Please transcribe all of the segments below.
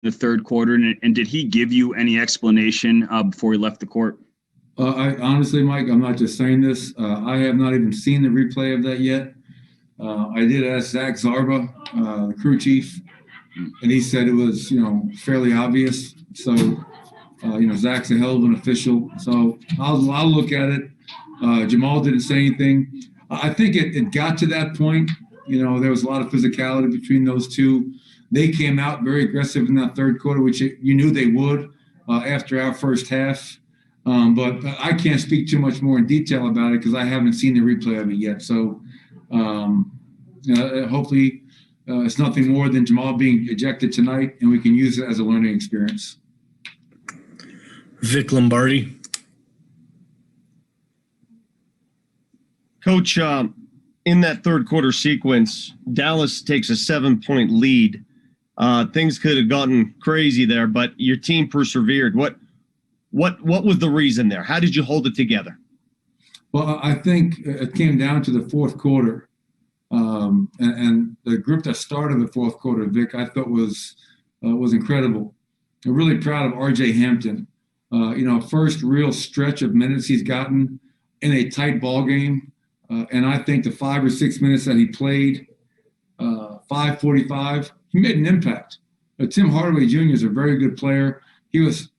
the third quarter, and did he give you any explanation before he left the court? I honestly, Mike, I'm not just saying this. I have not even seen the replay of that yet. I did ask Zach Zarba, the crew chief, and he said it was, fairly obvious. So, Zach's a hell of an official. So I'll look at it. Jamal didn't say anything. I think it got to that point. There was a lot of physicality between those two. They came out very aggressive in that third quarter, which you knew they would after our first half. But I can't speak too much more in detail about it because I haven't seen the replay of it yet. So hopefully it's nothing more than Jamal being ejected tonight, and we can use it as a learning experience. Vic Lombardi. Coach, in that third quarter sequence, Dallas takes a 7-point lead. Things could have gotten crazy there, but your team persevered. What was the reason there? How did you hold it together? Well, I think it came down to the fourth quarter. And the group that started the fourth quarter, Vic, I thought was incredible. I'm really proud of R.J. Hampton. First real stretch of minutes he's gotten in a tight ball game. And I think the 5 or 6 minutes that he played, 5:45, he made an impact. Tim Hardaway Jr. is a very good player. He was,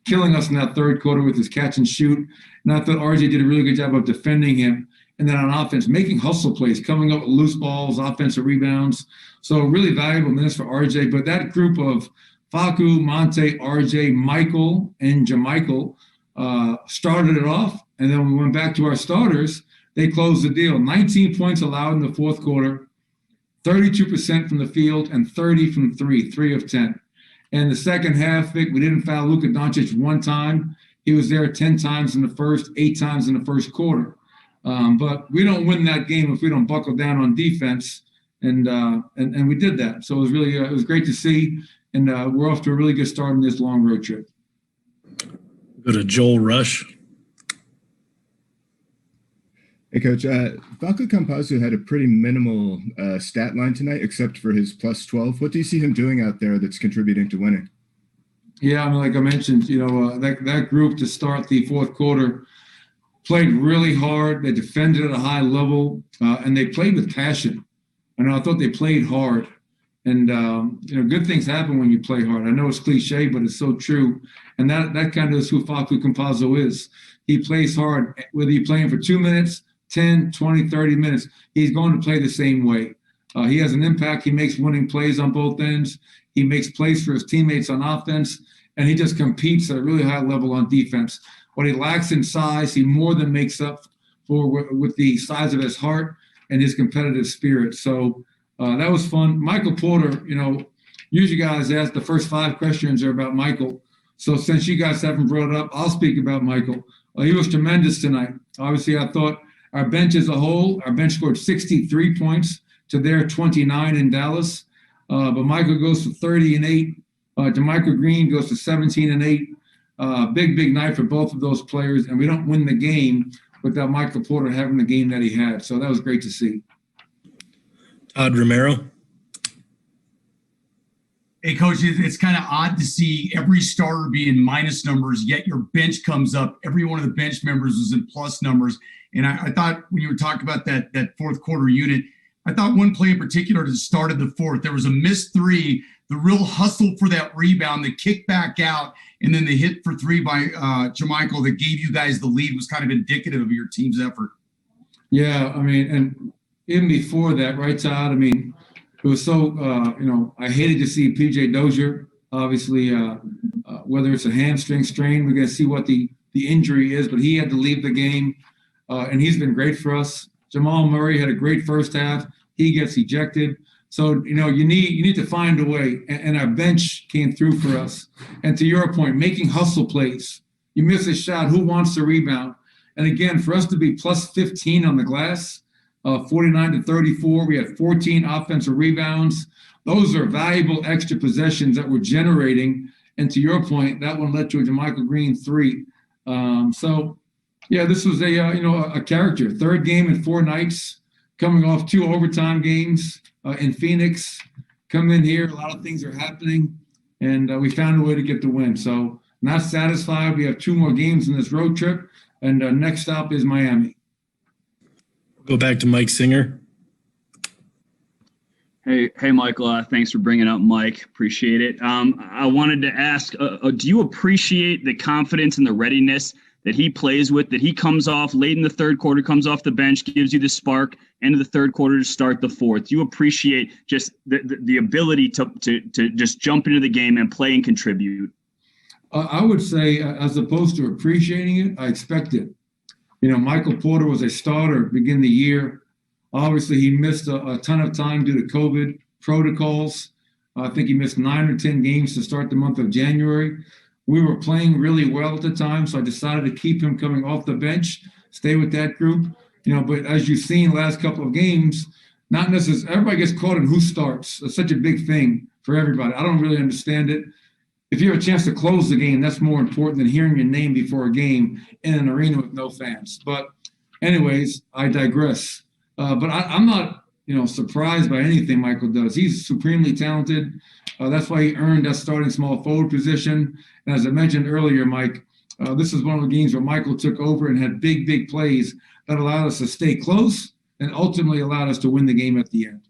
killing us in that third quarter with his catch and shoot. And I thought RJ did a really good job of defending him. And then on offense, making hustle plays, coming up with loose balls, offensive rebounds. So really valuable minutes for RJ. But that group of Facu, Monte, RJ, Michael, and Jamichael started it off. And then we went back to our starters. They closed the deal. 19 points allowed in the fourth quarter, 32% from the field, and 30 from 3 of 10. And the second half, Vic, we didn't foul Luka Doncic one time. He was there 10 times in the first, 8 times in the first quarter. But we don't win that game if we don't buckle down on defense, and we did that. So it was really it was great to see, and we're off to a really good start in this long road trip. Go to Joel Rush. Hey, Coach. Facu Campazzo had a pretty minimal stat line tonight, except for his plus 12. What do you see him doing out there that's contributing to winning? Yeah, like I mentioned, that group to start the fourth quarter played really hard. They defended at a high level, and they played with passion. And I thought they played hard. And, good things happen when you play hard. I know it's cliche, but it's so true. And that kind of is who Facu Campazzo is. He plays hard, whether you're playing for 2 minutes, 10, 20, 30 minutes, he's going to play the same way. He has an impact. He makes winning plays on both ends. He makes plays for his teammates on offense, and he just competes at a really high level on defense. What he lacks in size, he more than makes up for with the size of his heart and his competitive spirit. So that was fun. Michael Porter, usually guys ask the first 5 questions are about Michael. So since you guys haven't brought it up, I'll speak about Michael. He was tremendous tonight. Obviously, I thought our bench as a whole, our bench scored 63 points to their 29 in Dallas. But Michael goes to 30 and 8. DeMichael Green goes to 17 and 8. Big night for both of those players. And we don't win the game without Michael Porter having the game that he had. So that was great to see. Todd Romero. Hey, Coach, it's kind of odd to see every starter be in minus numbers, yet your bench comes up. Every one of the bench members was in plus numbers. And I thought when you were talking about that fourth quarter unit, I thought one play in particular that started the fourth, there was a missed 3, the real hustle for that rebound, the kick back out, and then the hit for 3 by Jamichael that gave you guys the lead was kind of indicative of your team's effort. Yeah, and even before that, right, Todd? It was so, I hated to see P.J. Dozier, obviously, whether it's a hamstring strain, we're going to see what the injury is, but he had to leave the game, and he's been great for us. Jamal Murray had a great first half. He gets ejected. So, you need to find a way, and our bench came through for us. And to your point, making hustle plays. You miss a shot, who wants to rebound? And again, for us to be plus 15 on the glass, 49 to 34. We had 14 offensive rebounds. Those are valuable extra possessions that we're generating. And to your point, that one led to a DeMichael Green 3. So, yeah, this was a character. Third game in 4 nights, coming off 2 overtime games in Phoenix. Come in here, a lot of things are happening. and we found a way to get the win. So not satisfied. We have 2 more games in this road trip, and next stop is Miami. Go back to Mike Singer. Hey, Michael. Thanks for bringing up Mike. Appreciate it. I wanted to ask, do you appreciate the confidence and the readiness that he plays with, that he comes off late in the third quarter, comes off the bench, gives you the spark, end of the third quarter to start the fourth? Do you appreciate just the ability to just jump into the game and play and contribute? I would say, as opposed to appreciating it, I expect it. Michael Porter was a starter to begin the year. Obviously, he missed a ton of time due to COVID protocols. I think he missed 9 or 10 games to start the month of January. We were playing really well at the time, so I decided to keep him coming off the bench, stay with that group. But as you've seen last couple of games, not necessarily everybody gets caught in who starts. It's such a big thing for everybody. I don't really understand it. If you have a chance to close the game, that's more important than hearing your name before a game in an arena with no fans. But anyways, I digress. But I'm not, surprised by anything Michael does. He's supremely talented. That's why he earned that starting small forward position. And as I mentioned earlier, Mike, this is one of the games where Michael took over and had big plays that allowed us to stay close and ultimately allowed us to win the game at the end.